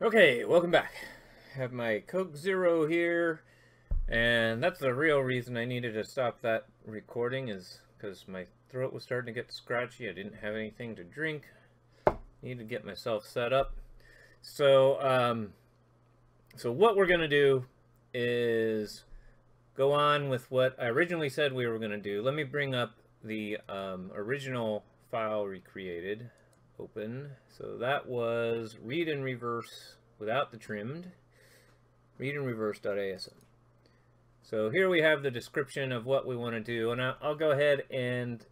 Okay, welcome back. I have my Coke Zero here, and that's the real reason I needed to stop that recording, is because my throat was starting to get scratchy. I didn't have anything to drink. Needed to get myself set up. So, so what we're gonna do is go on with what I originally said we were gonna do. Let me bring up the original file we created. Open. So that was read and reverse without the trimmed, read and reverse.asm. So here we have the description of what we want to do, and I'll go ahead and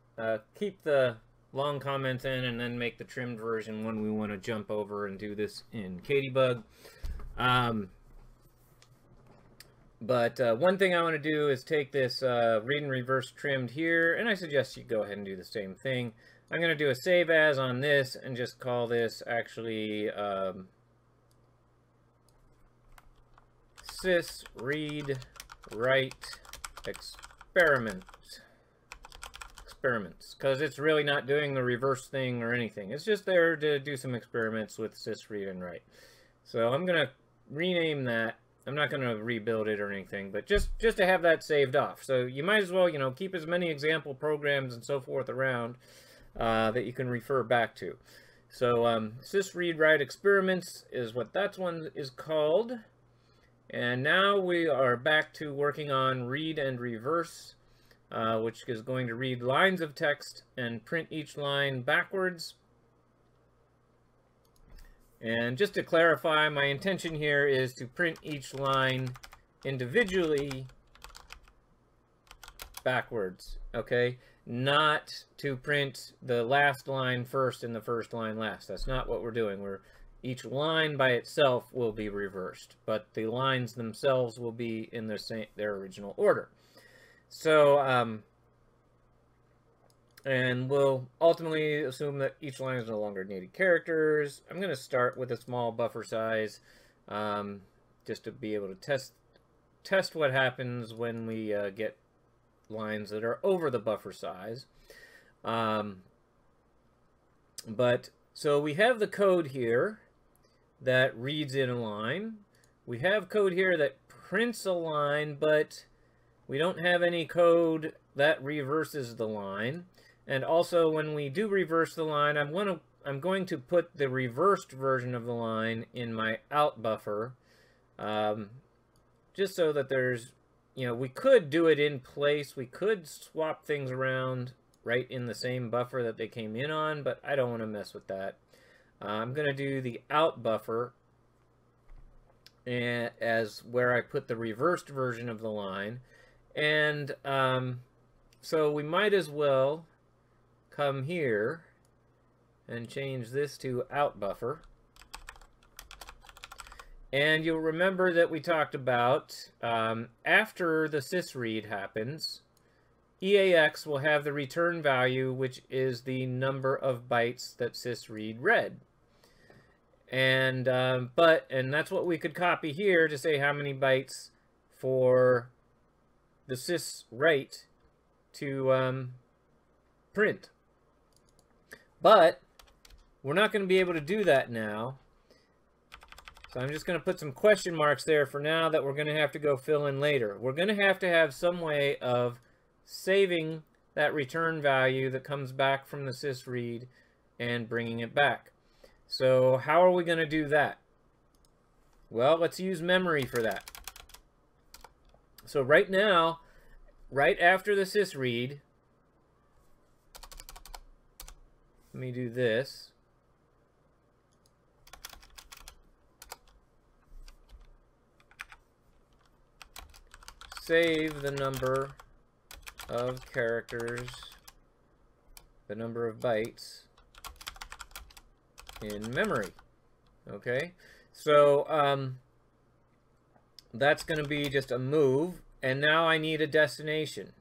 keep the long comments in and then make the trimmed version when we want to jump over and do this in Katybug. But one thing I want to do is take this read and reverse trimmed here, and I suggest you go ahead and do the same thing. I'm going to do a save as on this and just call this actually SysReadWrite experiments, because it's really not doing the reverse thing or anything. It's just there to do some experiments with sysread and write. So I'm going to rename that. I'm not going to rebuild it or anything, but just to have that saved off. So you might as well, you know, keep as many example programs and so forth around that you can refer back to. So SysReadWrite experiments is what that one is called. And now we are back to working on read and reverse, which is going to read lines of text and print each line backwards. And just to clarify, my intention here is to print each line individually backwards, okay? Not to print the last line first and the first line last. That's not what we're doing. Each line by itself will be reversed, but the lines themselves will be in their original order. So, and we'll ultimately assume that each line is no longer needed characters. I'm going to start with a small buffer size, just to be able to test what happens when we get lines that are over the buffer size. So we have the code here that reads in a line. We have code here that prints a line, but we don't have any code that reverses the line. And also, when we do reverse the line, I'm going to put the reversed version of the line in my out buffer, just so that there's, you know, we could do it in place. We could swap things around right in the same buffer that they came in on, but I don't want to mess with that. I'm going to do the out buffer as where I put the reversed version of the line. And so we might as well come here and change this to out buffer. And you'll remember that we talked about after the sysread happens, EAX will have the return value, which is the number of bytes that sysread read. And and that's what we could copy here to say how many bytes for the syswrite to print. But we're not going to be able to do that now. So I'm just going to put some question marks there for now that we're going to have to go fill in later. We're going to have some way of saving that return value that comes back from the sysread and bringing it back. So how are we going to do that? Well, let's use memory for that. So right now, right after the sysread, let me do this. Save the number of characters, the number of bytes in memory. Okay, so that's going to be just a move, and now I need a destination.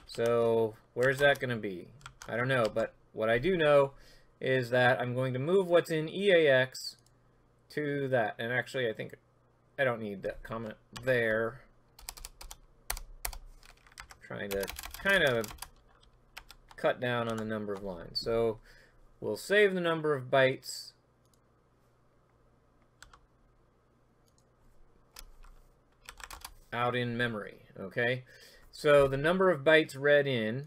So where's that going to be? I don't know, but what I do know is that I'm going to move what's in EAX to that. And actually, I think I don't need that comment there. Trying to kind of cut down on the number of lines. So we'll save the number of bytes out in memory, okay? So the number of bytes read in,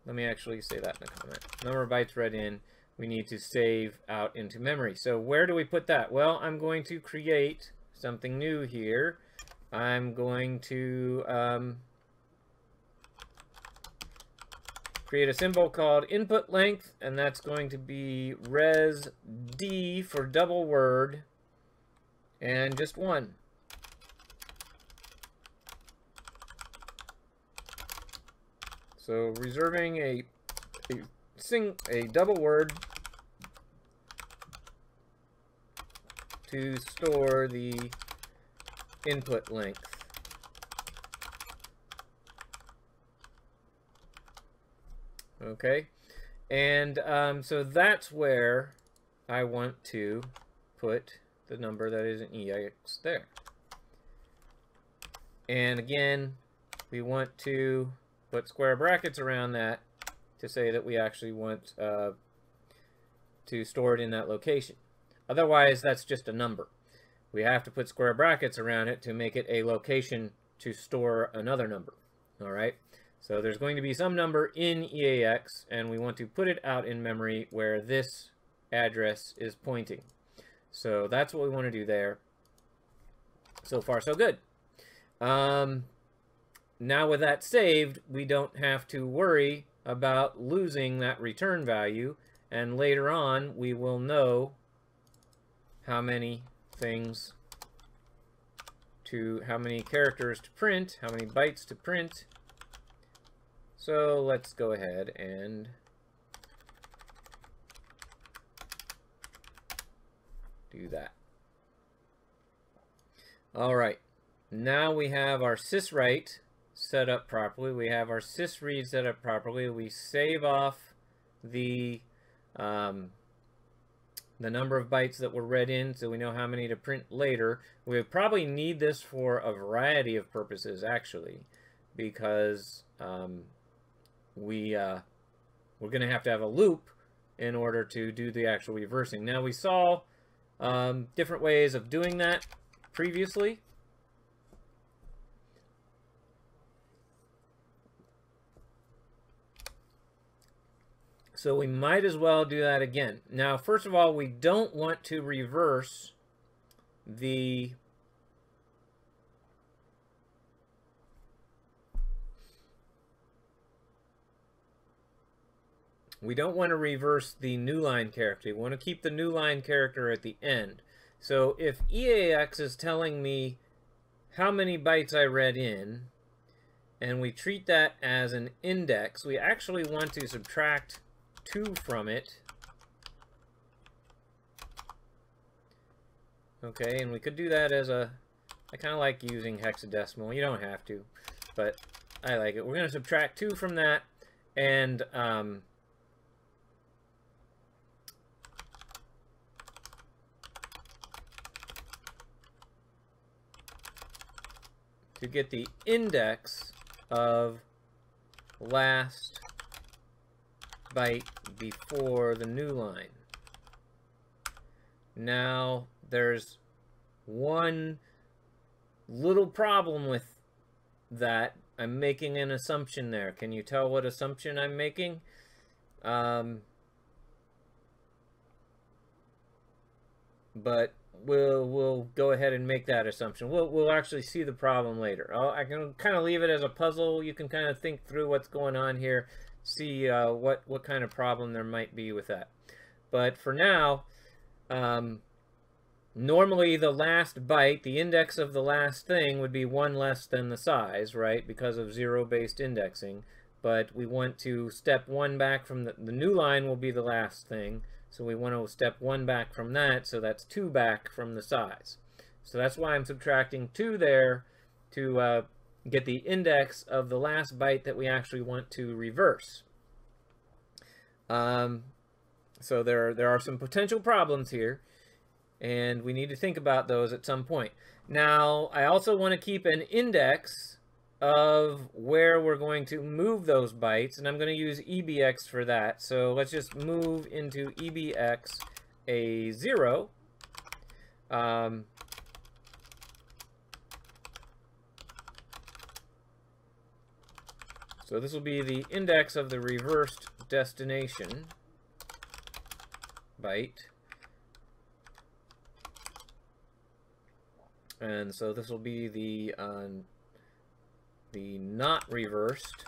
let me actually say that in a comment. Number of bytes read in, we need to save out into memory. So where do we put that? Well, I'm going to create something new here. I'm going to create a symbol called input length, and that's going to be res d for double word, and just 1. So reserving a double word to store the input length. Okay, and so that's where I want to put the number that is in EAX there. And again, we want to put square brackets around that to say that we actually want to store it in that location. Otherwise, that's just a number. We have to put square brackets around it to make it a location to store another number. All right? So there's going to be some number in EAX, and we want to put it out in memory where this address is pointing. So that's what we want to do there. So far, so good. Now with that saved, we don't have to worry about losing that return value, and later on we will know how many characters to print, how many bytes to print. So let's go ahead and do that. All right, now we have our SysWrite set up properly. We have our SysRead set up properly. We save off the number of bytes that were read in, so we know how many to print later. We probably need this for a variety of purposes, actually, because we're going to have a loop in order to do the actual reversing. Now, we saw different ways of doing that previously. So we might as well do that again. Now, first of all, we don't want to reverse the new line character. We want to keep the new line character at the end. So if EAX is telling me how many bytes I read in, and we treat that as an index, we actually want to subtract 2 from it. Okay, and we could do that as a, I kind of like using hexadecimal. You don't have to, but I like it. We're going to subtract 2 from that, and to get the index of last byte before the new line. Now, there's one little problem with that. I'm making an assumption there. Can you tell what assumption I'm making? But we'll go ahead and make that assumption. We'll actually see the problem later. I can kind of leave it as a puzzle. You can kind of think through what's going on here, see what kind of problem there might be with that. But for now, normally the last byte, the index of the last thing, would be 1 less than the size, right? Because of zero-based indexing. But we want to step 1 back from the new line will be the last thing. So we want to step 1 back from that, so that's 2 back from the size. So that's why I'm subtracting 2 there to get the index of the last byte that we actually want to reverse. So there are some potential problems here, and we need to think about those at some point. Now, I also want to keep an index of where we're going to move those bytes, and I'm going to use EBX for that. So let's just move into EBX a 0. So this will be the index of the reversed destination byte. And so this will be the not reversed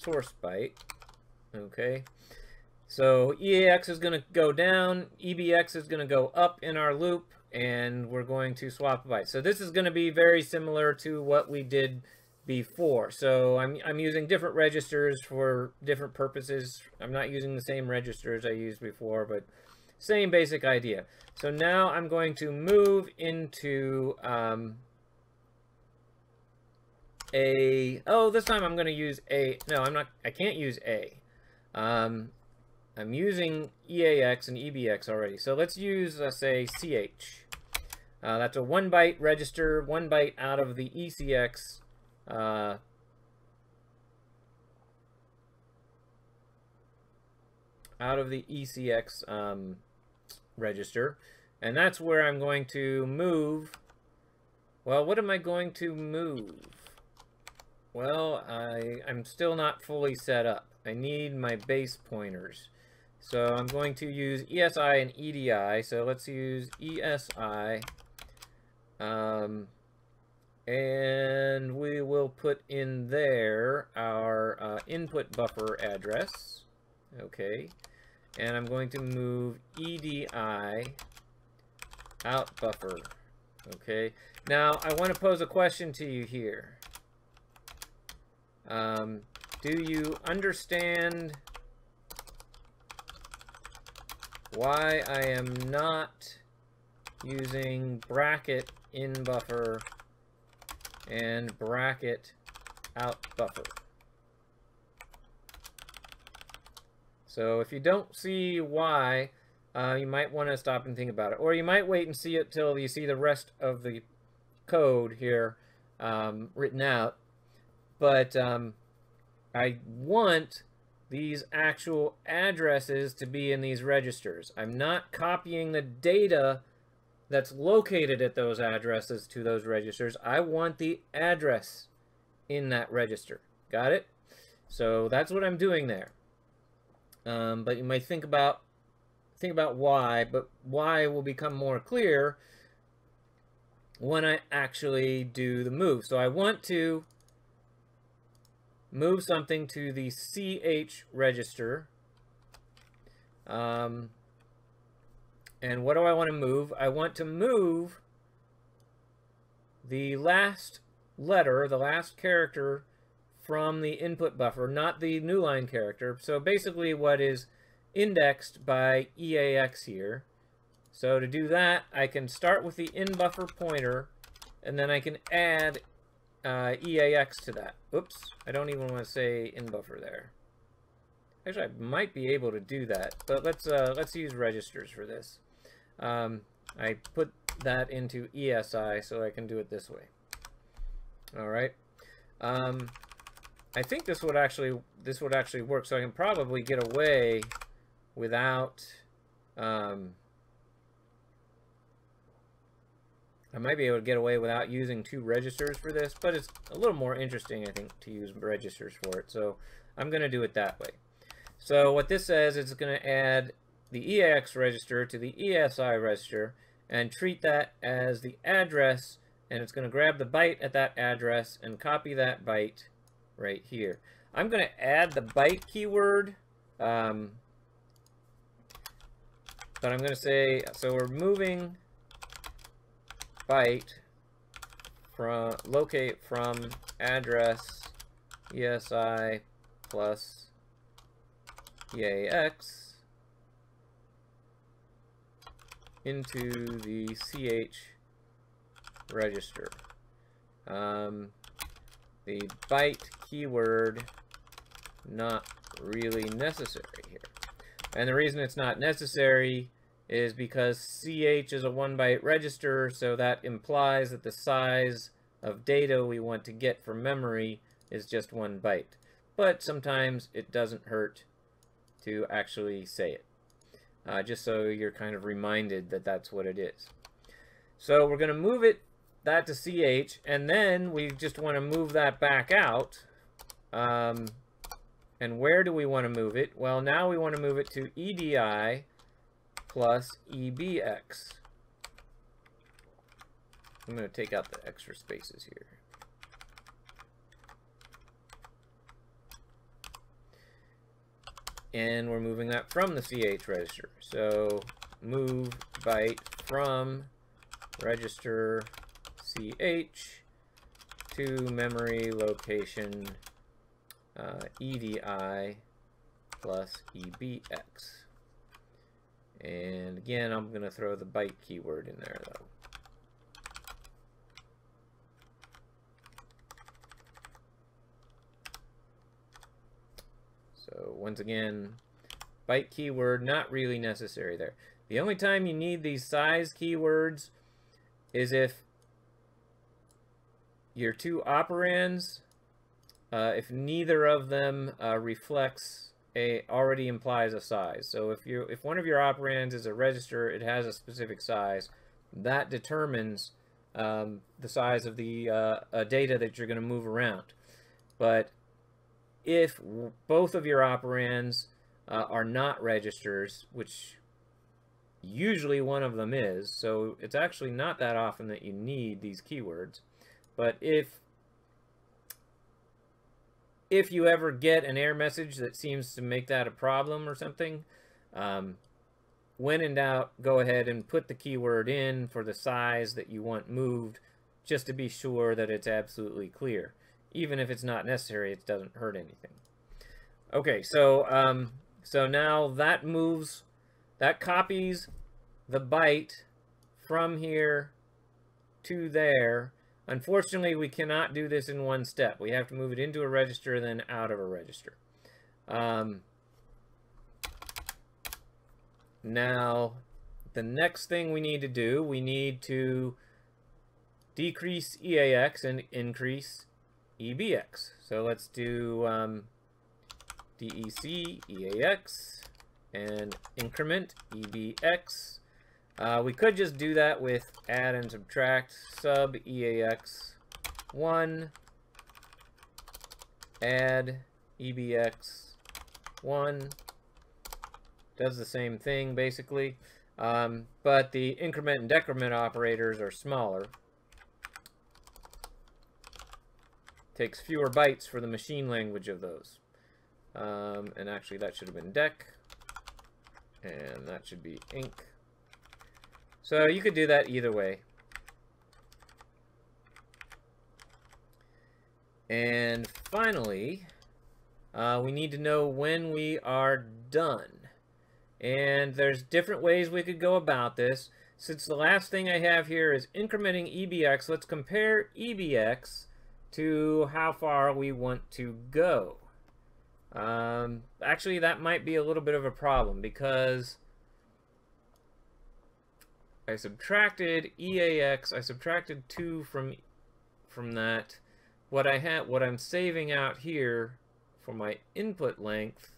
source byte. Okay. So EAX is going to go down, EBX is going to go up in our loop, and we're going to swap a byte. So this is going to be very similar to what we did before. So I'm using different registers for different purposes. I'm not using the same registers I used before, but same basic idea. So now I'm going to move into this time I'm going to use A. No, I can't use A. I'm using EAX and EBX already. So let's use, say, CH. That's a 1 byte register, 1 byte out of the ECX. Out of the ECX register. And that's where I'm going to move. Well, what am I going to move? Well, I'm still not fully set up. I need my base pointers. So I'm going to use ESI and EDI. So let's use ESI. And we will put in there our input buffer address. Okay. And I'm going to move EDI out buffer. Okay. Now, I want to pose a question to you here. Do you understand why I am not using bracket in buffer and bracket out buffer? So if you don't see why, you might want to stop and think about it. Or you might wait and see it till you see the rest of the code here written out. But I want these actual addresses to be in these registers. I'm not copying the data that's located at those addresses to those registers. I want the address in that register. Got it? So that's what I'm doing there. But you might think about why, but why will become more clear when I actually do the move. So I want to move something to the CH register. And what do I want to move? I want to move the last letter, the last character from the input buffer, not the new line character. So basically what is indexed by EAX here. So to do that, I can start with the in buffer pointer, and then I can add EAX to that. Oops, I don't even want to say in buffer there. Actually, I might be able to do that, but let's use registers for this. I put that into ESI so I can do it this way. All right. I think this would actually work, so I can probably get away without. I might be able to get away without using 2 registers for this, but it's a little more interesting, I think, to use registers for it. So I'm going to do it that way. So what this says is it's going to add the EAX register to the ESI register and treat that as the address, and it's going to grab the byte at that address and copy that byte right here. I'm going to add the byte keyword, but I'm going to say, so we're moving byte from locate from address ESI plus EAX into the CH register. The byte keyword not really necessary here. And the reason it's not necessary is because CH is a 1 byte register, so that implies that the size of data we want to get from memory is just 1 byte. But sometimes it doesn't hurt to actually say it, just so you're kind of reminded that that's what it is. So we're going to move it that to ch, and then we just want to move that back out. And where do we want to move it? Well, now we want to move it to edi plus ebx. I'm going to take out the extra spaces here. And we're moving that from the ch register. So move byte from register ch to memory location edi plus ebx. And again, I'm going to throw the byte keyword in there though. So once again, byte keyword not really necessary there. The only time you need these size keywords is if your two operands, if neither of them already implies a size. So if one of your operands is a register, it has a specific size, that determines the size of the data that you're going to move around. But if both of your operands are not registers, which usually one of them is, so it's actually not that often that you need these keywords. But if you ever get an error message that seems to make that a problem or something, when in doubt, go ahead and put the keyword in for the size that you want moved, just to be sure that it's absolutely clear. Even if it's not necessary, it doesn't hurt anything. Okay, so so now that copies the byte from here to there. Unfortunately, we cannot do this in one step. We have to move it into a register, then out of a register. Now, the next thing we need to do, we need to decrease EAX and increase EBX. So let's do DEC EAX and increment EBX. We could just do that with add and subtract sub EAX 1 add EBX 1. Does the same thing basically, but the increment and decrement operators are smaller. Takes fewer bytes for the machine language of those. And actually that should have been dec, and that should be inc. So you could do that either way. And finally, we need to know when we are done. And there's different ways we could go about this. Since the last thing I have here is incrementing EBX, let's compare EBX to how far we want to go. Actually, that might be a little bit of a problem because I subtracted EAX, I subtracted 2 from that. What I'm saving out here for my input length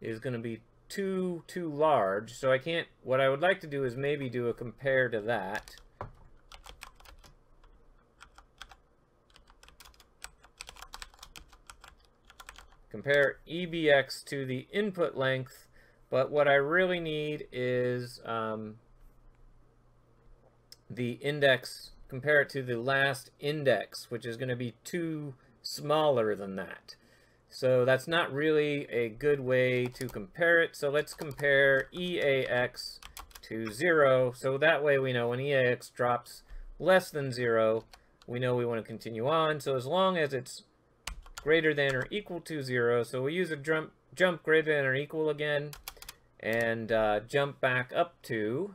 is going to be too large, so I can't. What I would like to do is maybe do a compare to that. Compare EBX to the input length, but what I really need is the index, compare it to the last index, which is going to be 2 smaller than that. So that's not really a good way to compare it. So let's compare EAX to 0. So that way we know when EAX drops less than 0, we know we want to continue on. So as long as it's greater than or equal to 0, so we use a jump greater than or equal again, and jump back up to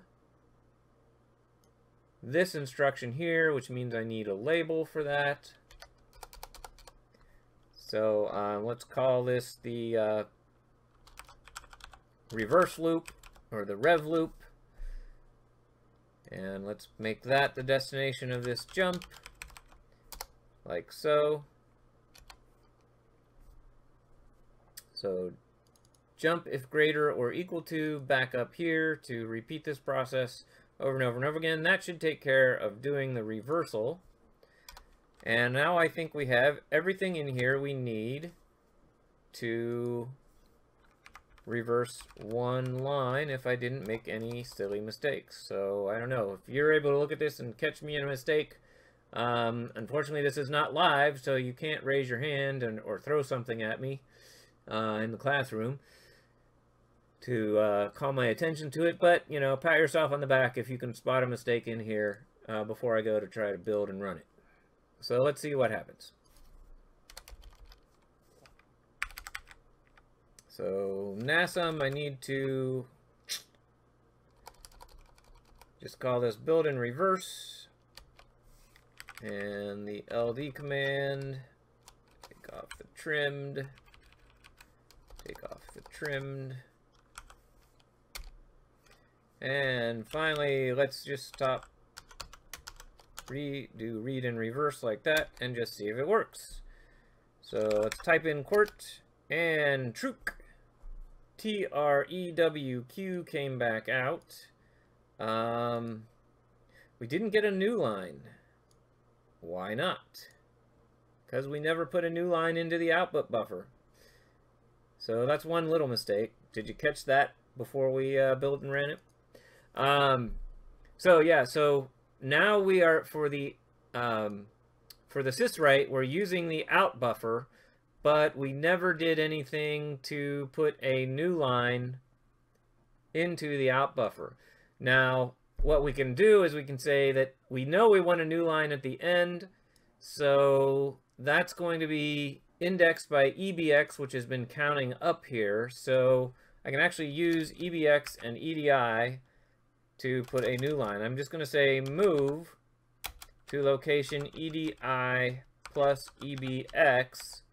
this instruction here, which means I need a label for that. So let's call this the reverse loop, or the rev loop. And let's make that the destination of this jump, like so. So jump if greater or equal to, back up here to repeat this process over and over and over again. That should take care of doing the reversal. And now I think we have everything in here we need to reverse one line if I didn't make any silly mistakes. So I don't know if you're able to look at this and catch me in a mistake. Unfortunately, this is not live, so you can't raise your hand or throw something at me in the classroom to call my attention to it. But, you know, pat yourself on the back if you can spot a mistake in here before I go to try to build and run it. So let's see what happens. So NASM, I need to just call this build and reverse. And the LD command, take off the trimmed, take off the trimmed. And finally, let's just stop, do read and reverse like that, and just see if it works. So let's type in Quert, and Trewq, T-R-E-W-Q came back out. We didn't get a new line. Why not? Because we never put a new line into the output buffer. So that's one little mistake. Did you catch that before we built and ran it? So yeah, so now we are for the SysWrite, we're using the out buffer, but we never did anything to put a new line into the out buffer. Now, what we can do is we can say that we know we want a new line at the end, so that's going to be indexed by EBX, which has been counting up here. So I can actually use EBX and EDI to put a new line. I'm just going to say move to location EDI plus EBX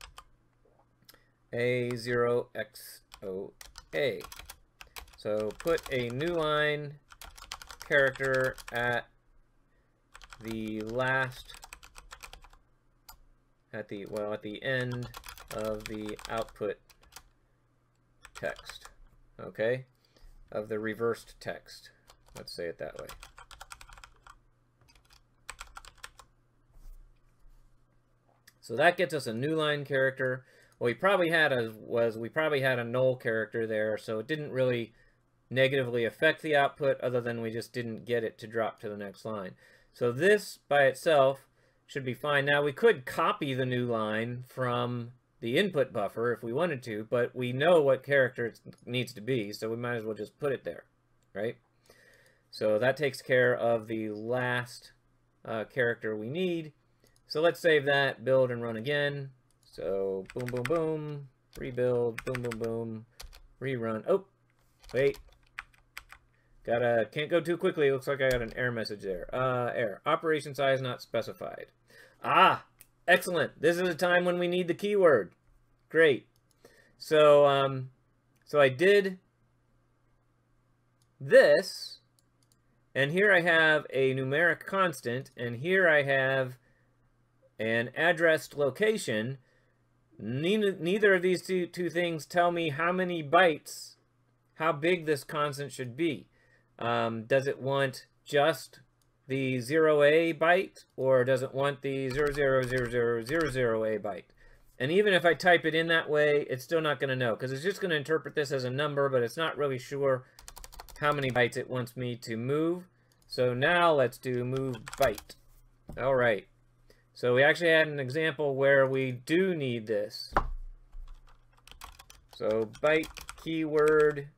A0XOA. So put a new line character at the last, at the end of the output text, okay, of the reversed text. Let's say it that way. So that gets us a new line character. What we probably had we probably had a null character there, so it didn't really negatively affect the output, other than we just didn't get it to drop to the next line. So this by itself should be fine. Now we could copy the new line from the input buffer if we wanted to, but we know what character it needs to be, so we might as well just put it there, right? So that takes care of the last character we need. So let's save that, build and run again. So boom, boom, boom, rebuild, boom, boom, boom, rerun. Oh, wait. Can't go too quickly. It looks like I got an error message there. Error. Operation size not specified. Ah, excellent. This is a time when we need the keyword. Great. So, so I did this, and here I have a numeric constant, and here I have an addressed location. Neither of these two things tell me how many bytes, how big this constant should be. Does it want just the 0A byte, or does it want the 0000000A byte? And even if I type it in that way, it's still not going to know, because it's just going to interpret this as a number, but it's not really sure how many bytes it wants me to move. So now let's do move byte. All right. So we actually had an example where we do need this. So byte keyword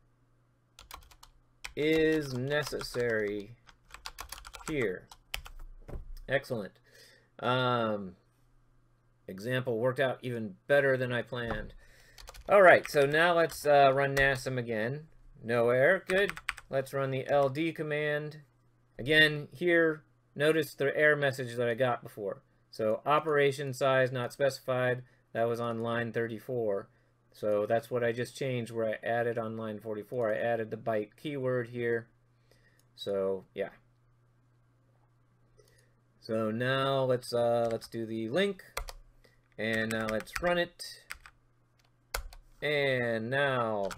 is necessary here. Excellent. Example worked out even better than I planned. All right, so now let's run NASM again. No error, good. Let's run the LD command. Again, here, notice the error message that I got before. So operation size not specified, that was on line 34. So that's what I just changed, where I added on line 44. I added the byte keyword here. So yeah. So now let's do the link, and now let's run it. And now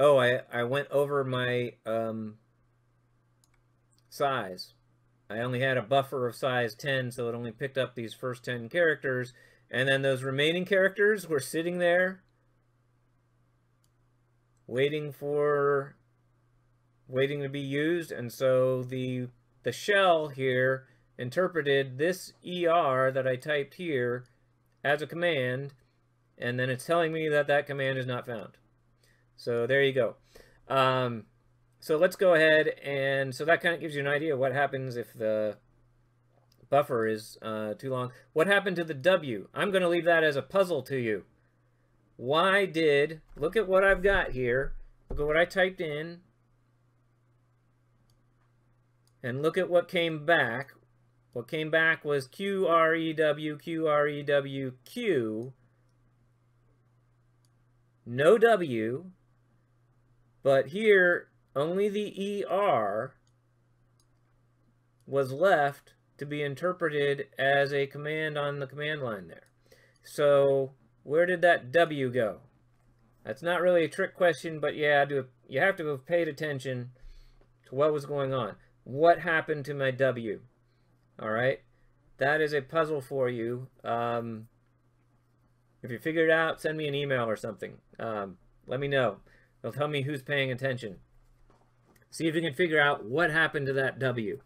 Oh, I went over my size. I only had a buffer of size 10, so it only picked up these first 10 characters. And then those remaining characters were sitting there waiting to be used. And so the shell here interpreted this ER that I typed here as a command, and then it's telling me that that command is not found. So there you go. So let's go ahead, and so that kind of gives you an idea of what happens if the buffer is too long. What happened to the W? I'm going to leave that as a puzzle to you. Look at what I've got here. Look at what I typed in. And look at what came back. What came back was QREW, QREW, Q. No W. But here, only the ER was left to be interpreted as a command on the command line there. So where did that W go? That's not really a trick question, but yeah, you have to have paid attention to what was going on. What happened to my W? All right, that is a puzzle for you. If you figure it out, send me an email or something. Let me know. It'll tell me who's paying attention. See if you can figure out what happened to that W.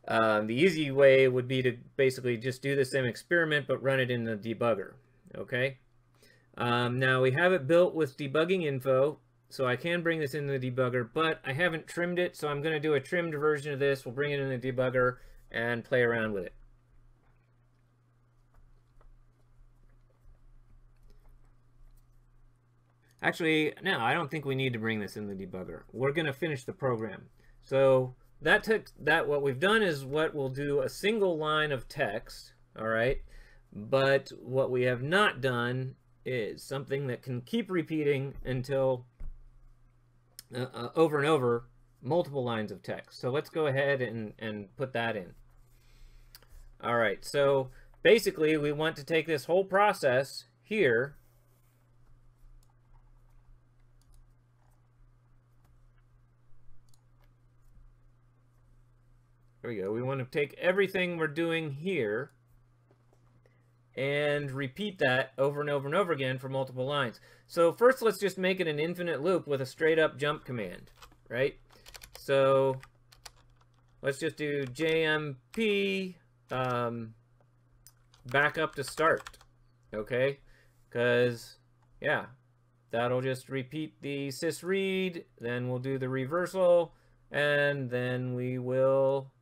The easy way would be to basically just do the same experiment, but run it in the debugger. Okay? Now, we have it built with debugging info, so I can bring this in the debugger, but I haven't trimmed it, so I'm going to do a trimmed version of this. We'll bring it in the debugger and play around with it. Actually, no, I don't think we need to bring this in the debugger. We're going to finish the program. So what we've done is what we'll do a single line of text, all right? But what we have not done is something that can keep repeating until over and over, multiple lines of text. So let's go ahead and put that in. All right, so basically we want to take this whole process here There we go. We want to take everything we're doing here and repeat that over and over and over again for multiple lines. So first, let's just make it an infinite loop with a straight up jump command, right? So let's just do JMP back up to start, okay? Because, yeah, that'll just repeat the sysread, then we'll do the reversal, and then we will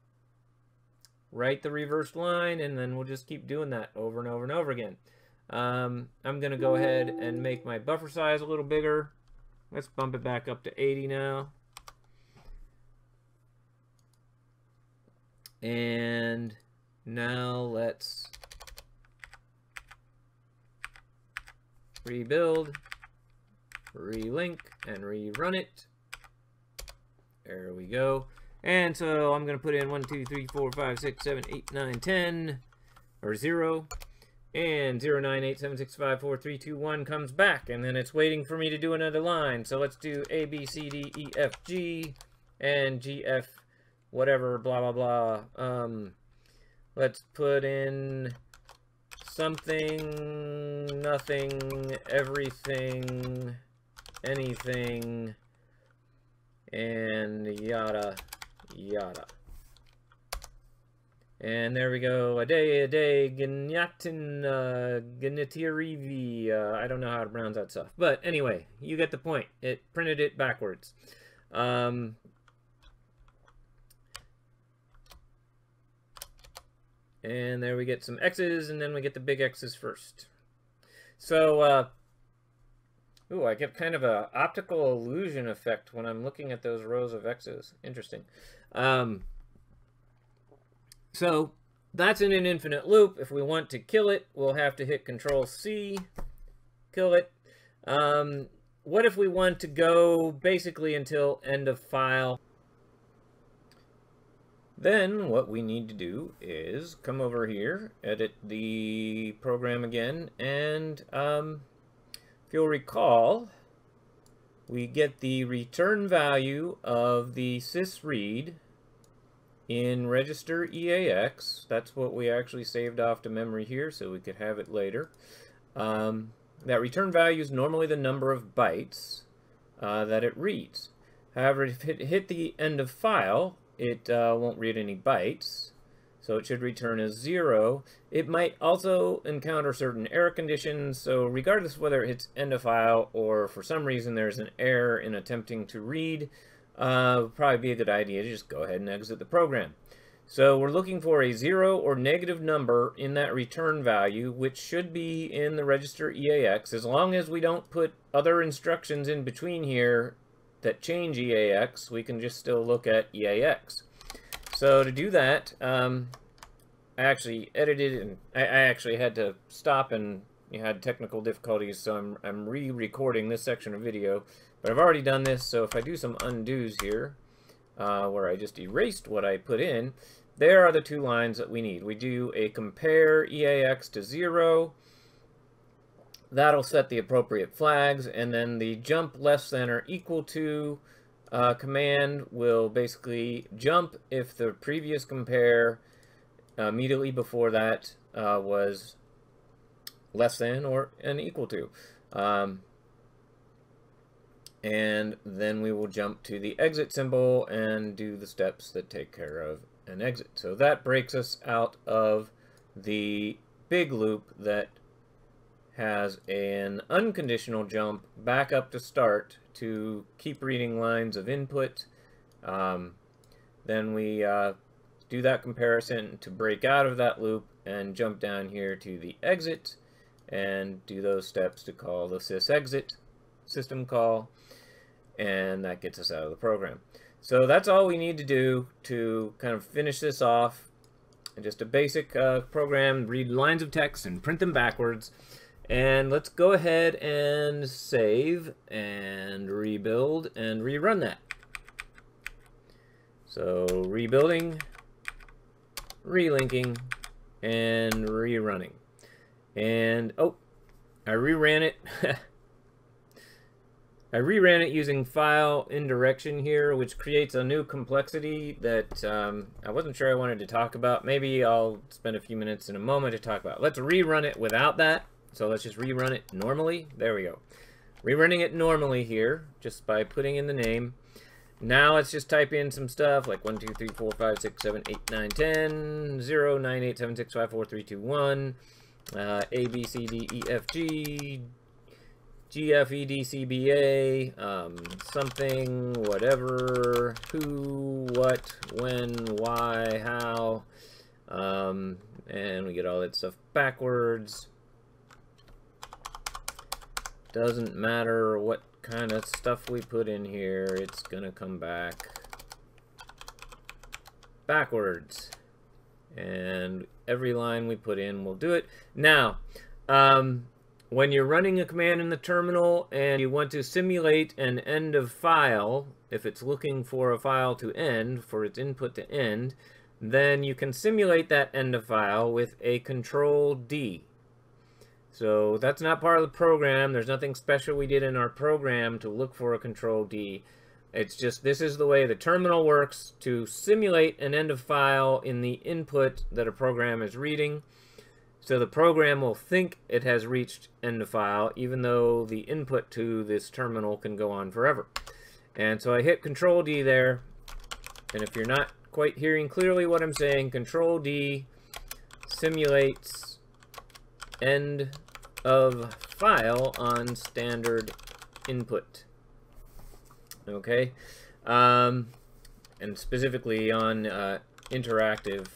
write the reversed line, and then we'll just keep doing that over and over and over again. I'm going to go ahead and make my buffer size a little bigger. Let's bump it back up to 80 now. And now let's rebuild, relink, and rerun it. There we go. And so I'm going to put in 1, 2, 3, 4, 5, 6, 7, 8, 9, 10, or 0. And 0, 9, 8, 7, 6, 5, 4, 3, 2, 1 comes back. And then it's waiting for me to do another line. So let's do A, B, C, D, E, F, G, and G, F, whatever, blah, blah, blah. Let's put in something, nothing, everything, anything, and yada, yada. And there we go. A day, Gnyatin, Gnitirivi. I don't know how to pronounce that stuff. But anyway, you get the point. It printed it backwards. And there we get some X's, and then we get the big X's first. So, ooh, I get kind of a optical illusion effect when I'm looking at those rows of X's. Interesting. So that's in an infinite loop. If we want to kill it, we'll have to hit Control-C, kill it. What if we want to go basically until end of file? Then what we need to do is come over here, edit the program again, and if you'll recall, we get the return value of the sysread in register EAX. That's what we actually saved off to memory here so we could have it later. That return value is normally the number of bytes that it reads. However, if it hit the end of file, it won't read any bytes, so it should return as 0. It might also encounter certain error conditions, so regardless of whether it hits end of file or for some reason there's an error in attempting to read, would probably be a good idea to just go ahead and exit the program. So we're looking for a 0 or negative number in that return value, which should be in the register EAX. As long as we don't put other instructions in between here that change EAX, we can just still look at EAX. So to do that, I actually edited, and I actually had to stop and had technical difficulties, so I'm re-recording this section of video. But I've already done this, so if I do some undos here, where I just erased what I put in, there are the two lines that we need. We do a compare EAX to 0. That'll set the appropriate flags, and then the jump less than or equal to command will basically jump if the previous compare immediately before that was less than or equal to. And then we will jump to the exit symbol and do the steps that take care of an exit. So that breaks us out of the big loop that has an unconditional jump back up to start to keep reading lines of input. Then we do that comparison to break out of that loop and jump down here to the exit and do those steps to call the sysexit system call, and that gets us out of the program. So that's all we need to do to kind of finish this off. Just a basic program, read lines of text and print them backwards. And let's go ahead and save and rebuild and rerun that. So rebuilding, relinking, and rerunning. And oh, I reran it. I reran it using file indirection here, which creates a new complexity that I wasn't sure I wanted to talk about. Maybe I'll spend a few minutes in a moment to talk about. Let's rerun it without that. So let's just rerun it normally. There we go. Rerunning it normally here, just by putting in the name. Now let's just type in some stuff like 1, 2, 3, 4, 5, 6, 7, 8, 9, 10, 0, 9, 8, 7, 6, 5, 4, 3, 2, 1, A, B, C, D, E, F, G, G, F, E, D, C, B, A, something, whatever, who, what, when, why, how, and we get all that stuff backwards. Doesn't matter what kind of stuff we put in here, it's gonna come back backwards. And every line we put in will do it. Now, when you're running a command in the terminal and you want to simulate an end of file, if it's looking for a file to end, for its input to end, then you can simulate that end of file with a Control-D. So that's not part of the program. There's nothing special we did in our program to look for a Control-D. It's just this is the way the terminal works to simulate an end of file in the input that a program is reading. So the program will think it has reached end of file, even though the input to this terminal can go on forever. And so I hit Control-D there. And if you're not quite hearing clearly what I'm saying, Control-D simulates end of file on standard input. Okay, and specifically on interactive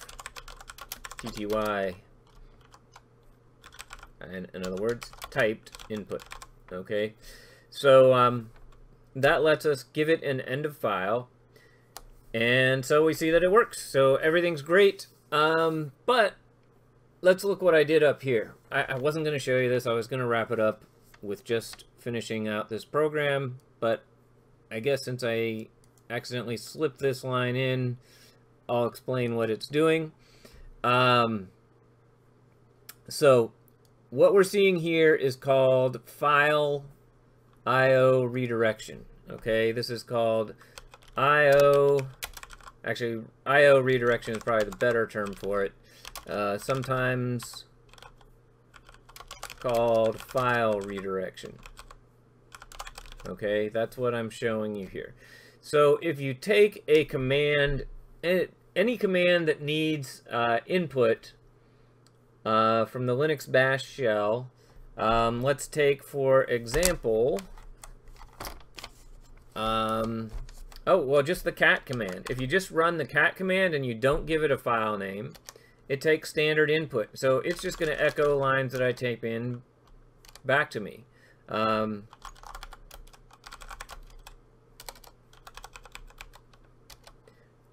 TTY, and in other words, typed input. Okay, so that lets us give it an end of file, and so we see that it works. So everything's great, but let's look what I did up here. I wasn't going to show you this. I was going to wrap it up with just finishing out this program, but I guess since I accidentally slipped this line in, I'll explain what it's doing. So what we're seeing here is called file IO redirection. Okay, this is called IO. Actually, IO redirection is probably the better term for it. Sometimes called file redirection. Okay, that's what I'm showing you here. So if you take a command, any command that needs input from the Linux bash shell, let's take, for example, just the cat command. If you just run the cat command and you don't give it a file name, it takes standard input. So it's just going to echo lines that I type in back to me.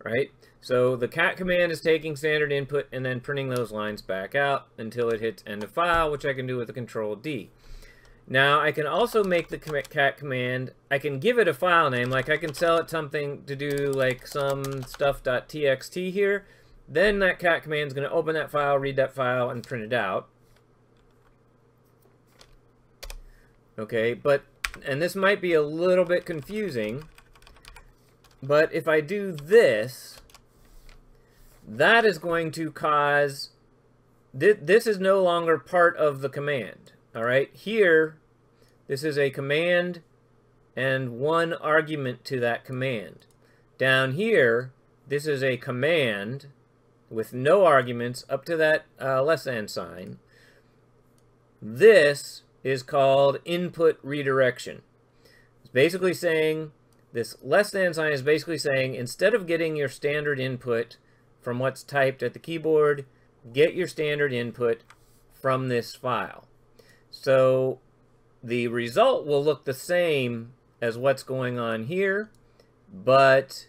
Right? So the cat command is taking standard input and then printing those lines back out until it hits end of file, which I can do with the Control-D. Now, I can also make the cat command, I can give it a file name, like I can tell it something to do like some stuff.txt here. Then that cat command is going to open that file, read that file, and print it out. Okay, and this might be a little bit confusing, but if I do this, that is going to cause, this is no longer part of the command. All right, here, this is a command and one argument to that command. Down here, this is a command with no arguments up to that less than sign. This is called input redirection. It's basically saying, this less than sign is basically saying, instead of getting your standard input from what's typed at the keyboard, get your standard input from this file. So the result will look the same as what's going on here, but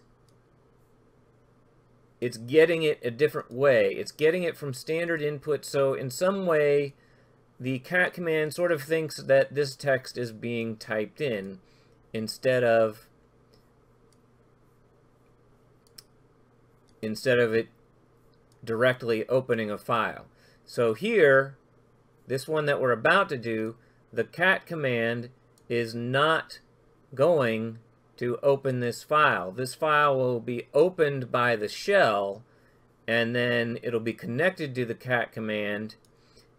it's getting it a different way. It's getting it from standard input, so in some way the cat command sort of thinks that this text is being typed in instead of it directly opening a file. So here, this one that we're about to do, the cat command is not going to open this file. This file will be opened by the shell, and then it'll be connected to the cat command,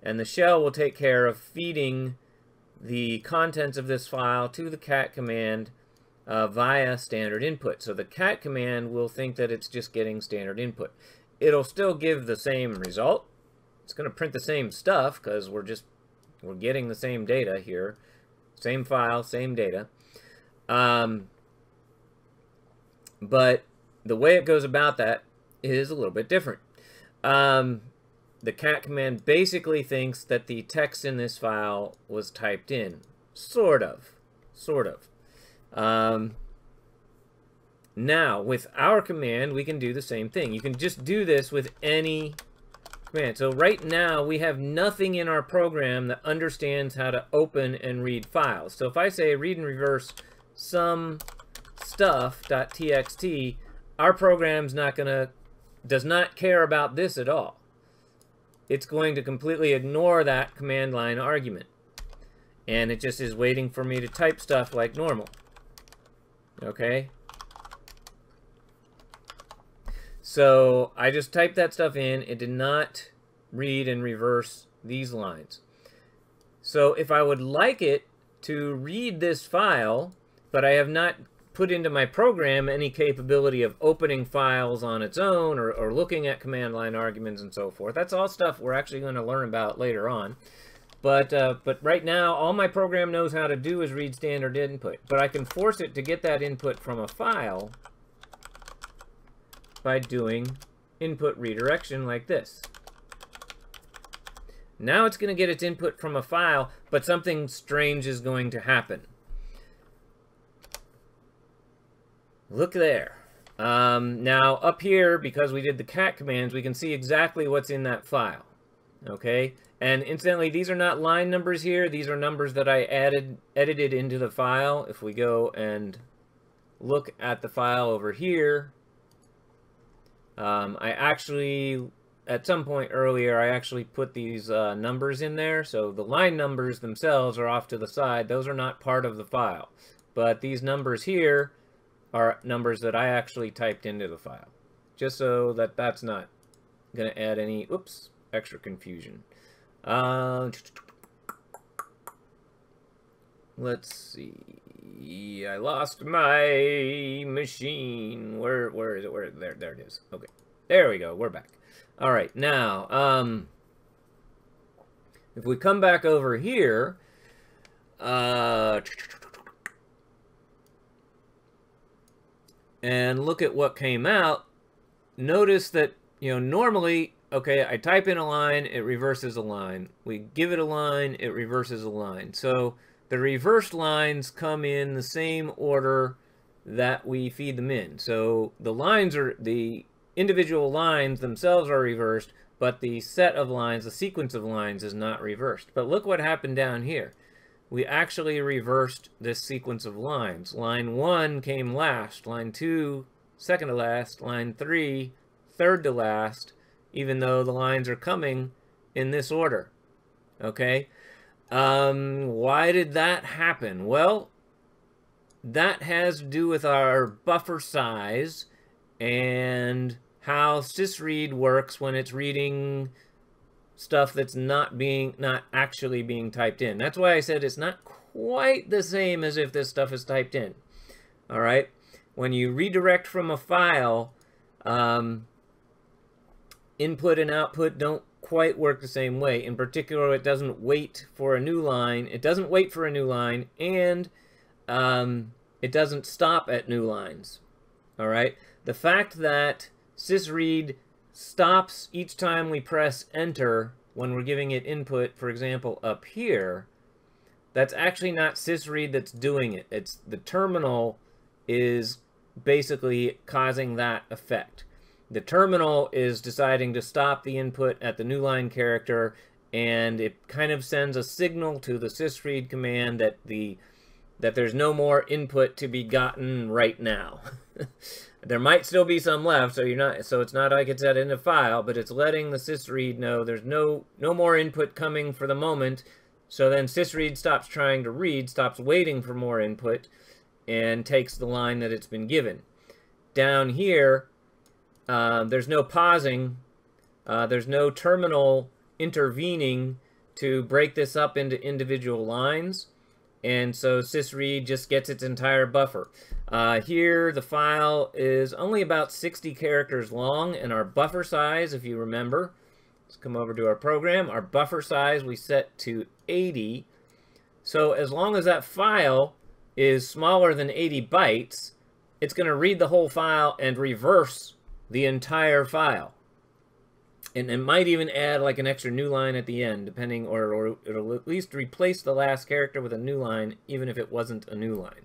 and the shell will take care of feeding the contents of this file to the cat command via standard input. So the cat command will think that it's just getting standard input. It'll still give the same result. It's going to print the same stuff because we're getting the same data here. Same file, same data. But the way it goes about that is a little bit different. The cat command basically thinks that the text in this file was typed in. Sort of. Now, with our command, we can do the same thing. You can just do this with any command. So right now, we have nothing in our program that understands how to open and read files. So if I say read and reverse some stuff.txt, our program's does not care about this at all. It's going to completely ignore that command line argument. And it just is waiting for me to type stuff like normal. Okay? So I just typed that stuff in. It did not read and reverse these lines. So if I would like it to read this file, but I have not put into my program any capability of opening files on its own or looking at command line arguments and so forth. That's all stuff we're actually going to learn about later on. But right now, all my program knows how to do is read standard input. But I can force it to get that input from a file by doing input redirection like this. Now it's going to get its input from a file, but something strange is going to happen. Look there. Now up here, because we did the cat commands, we can see exactly what's in that file. Okay? And incidentally, these are not line numbers here. These are numbers that I edited into the file. If we go and look at the file over here, I actually at some point earlier, I actually put these numbers in there. So the line numbers themselves are off to the side. Those are not part of the file. But these numbers here are numbers that I actually typed into the file. Just so that that's not going to add any, oops, extra confusion. Let's see. I lost my machine. Where is it? There it is. Okay. There we go. We're back. All right. Now, if we come back over here, and look at what came out, notice that, normally, okay, I type in a line, it reverses a line. We give it a line, it reverses a line. So the reversed lines come in the same order that we feed them in. So the individual lines themselves are reversed, but the set of lines, the sequence of lines, is not reversed. But look what happened down here. We actually reversed this sequence of lines. Line 1 came last, line 2 second to last, line 3 third to last, even though the lines are coming in this order. Okay? Why did that happen? Well, that has to do with our buffer size and how sysread works when it's reading stuff that's not actually being typed in. That's why I said it's not quite the same as if this stuff is typed in. All right? When you redirect from a file, input and output don't quite work the same way. In particular, it doesn't wait for a new line. It doesn't wait for a new line, and it doesn't stop at new lines. All right? The fact that sysread stops each time we press enter when we're giving it input, for example, up here, that's actually not sysread that's doing it. It's the terminal is basically causing that effect. The terminal is deciding to stop the input at the new line character, and it kind of sends a signal to the sysread command that there's no more input to be gotten right now. There might still be some left, so it's not like it's in a file, but it's letting the sysread know there's no more input coming for the moment. So then sysread stops trying to read, stops waiting for more input, and takes the line that it's been given. Down here, there's no pausing, there's no terminal intervening to break this up into individual lines, and so sysread just gets its entire buffer. Here, the file is only about 60 characters long, and our buffer size, if you remember, let's come over to our program, our buffer size we set to 80. So as long as that file is smaller than 80 bytes, it's going to read the whole file and reverse the entire file. And it might even add like an extra new line at the end, depending, or it'll at least replace the last character with a new line, even if it wasn't a new line.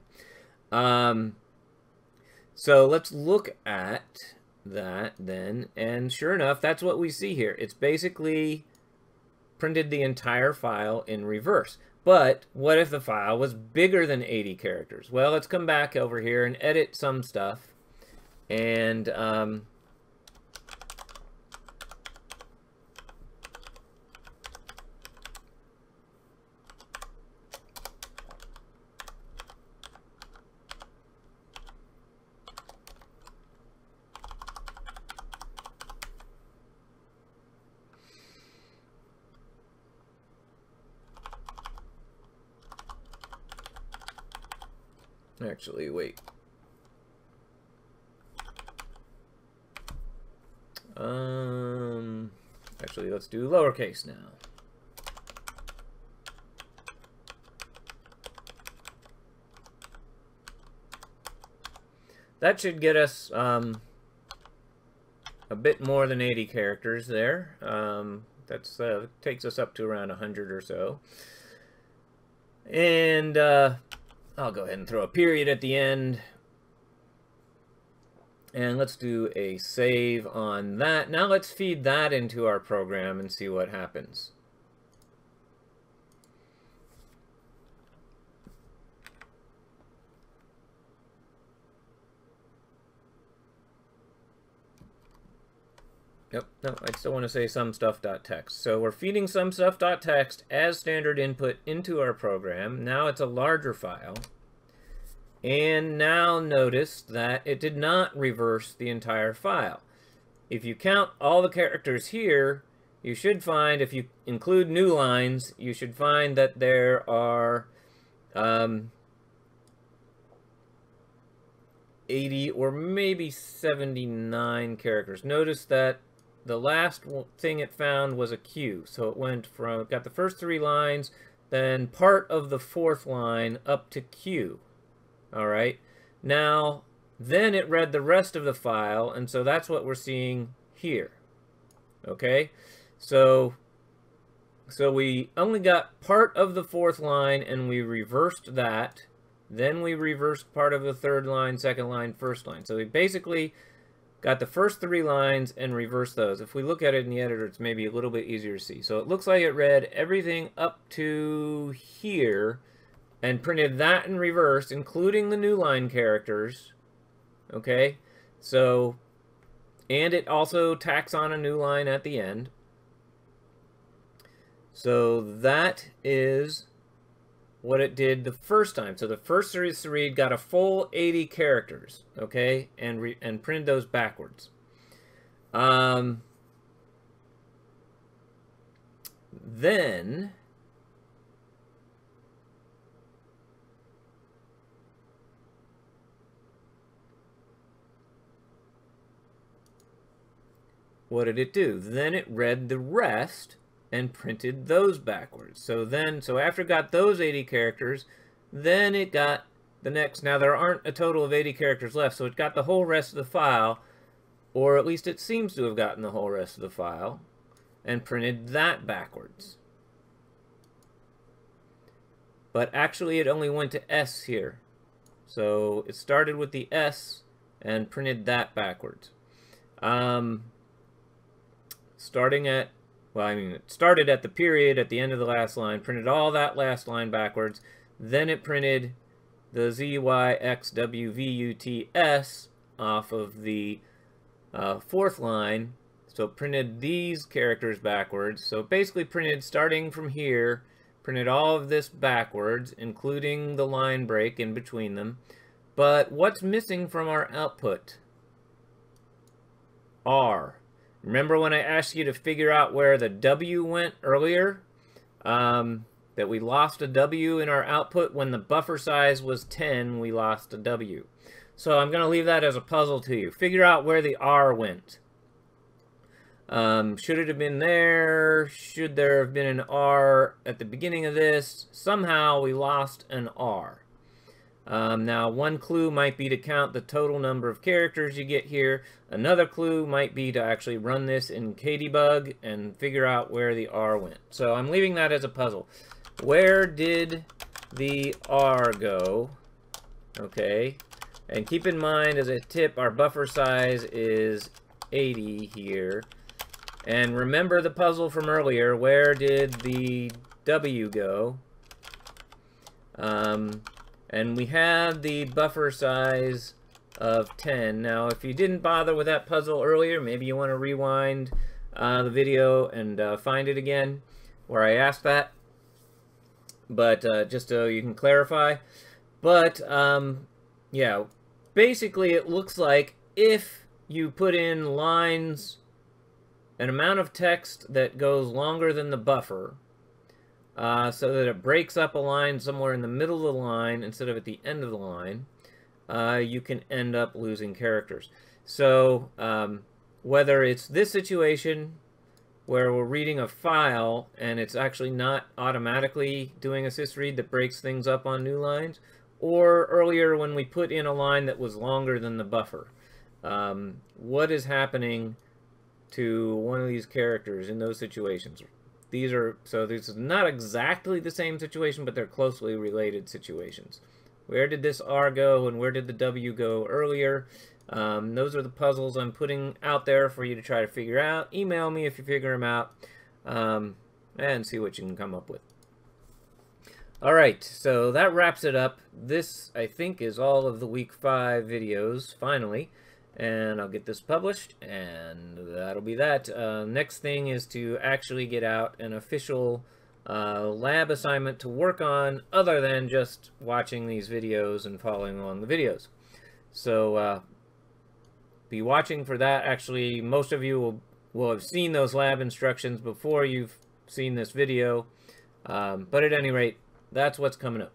So let's look at that then, and sure enough, that's what we see here. It's basically printed the entire file in reverse. But what if the file was bigger than 80 characters? Well, let's come back over here and edit some stuff. And actually, wait. Actually, let's do lowercase now. That should get us a bit more than 80 characters there. That's takes us up to around 100 or so. And I'll go ahead and throw a period at the end. And let's do a save on that. Now let's feed that into our program and see what happens. Yep, no, I still want to say somestuff.txt. So we're feeding somestuff.txt as standard input into our program. Now it's a larger file. And now notice that it did not reverse the entire file. If you count all the characters here, you should find, if you include new lines, you should find that there are 80 or maybe 79 characters. Notice that the last thing it found was a Q. So it went from, it got the first 3 lines, then part of the 4th line up to Q. All right. Now, then it read the rest of the file, and so that's what we're seeing here. Okay. So we only got part of the 4th line, and we reversed that. Then we reversed part of the 3rd line, 2nd line, 1st line. So we basically got the first 3 lines and reversed those. If we look at it in the editor, it's maybe a little bit easier to see. So it looks like it read everything up to here and printed that in reverse, including the new line characters. Okay, so, and it also tacks on a new line at the end. So that is what it did the first time. So the first SysRead got a full 80 characters, okay, and printed those backwards. Then what did it do? Then it read the rest and printed those backwards. So after it got those 80 characters, then it got the next. Now there aren't a total of 80 characters left, so it got the whole rest of the file, or at least it seems to have gotten the whole rest of the file, and printed that backwards. But actually it only went to S here. So it started with the S and printed that backwards. Starting at, well, I mean, it started at the period at the end of the last line, printed all that last line backwards, then it printed the Z, Y, X, W, V, U, T, S off of the 4th line, so it printed these characters backwards. So it basically printed, starting from here, printed all of this backwards, including the line break in between them. But what's missing from our output? R. Remember when I asked you to figure out where the W went earlier? That we lost a W in our output. When the buffer size was 10, we lost a W. So I'm going to leave that as a puzzle to you. Figure out where the R went. Should it have been there? Should there have been an R at the beginning of this? Somehow we lost an R. Now, one clue might be to count the total number of characters you get here. Another clue might be to actually run this in KDebug and figure out where the R went. So I'm leaving that as a puzzle. Where did the R go? Okay. And keep in mind, as a tip, our buffer size is 80 here. And remember the puzzle from earlier. Where did the W go? And we have the buffer size of 10. Now, if you didn't bother with that puzzle earlier, maybe you want to rewind the video and find it again where I asked that. But just so you can clarify. But, yeah, basically it looks like if you put in lines, an amount of text that goes longer than the buffer, so that it breaks up a line somewhere in the middle of the line instead of at the end of the line, you can end up losing characters. So whether it's this situation where we're reading a file and it's actually not automatically doing a sysread that breaks things up on new lines, or earlier when we put in a line that was longer than the buffer, what is happening to one of these characters in those situations? So this is not exactly the same situation, but they're closely related situations. Where did this R go and where did the W go earlier? Those are the puzzles I'm putting out there for you to try to figure out. Email me if you figure them out, and see what you can come up with. All right, so that wraps it up. This, I think, is all of the week 5 videos, finally. And I'll get this published, and that'll be that. Next thing is to actually get out an official lab assignment to work on, other than just watching these videos and following along the videos. So be watching for that. Actually, most of you will have seen those lab instructions before you've seen this video. But at any rate, that's what's coming up.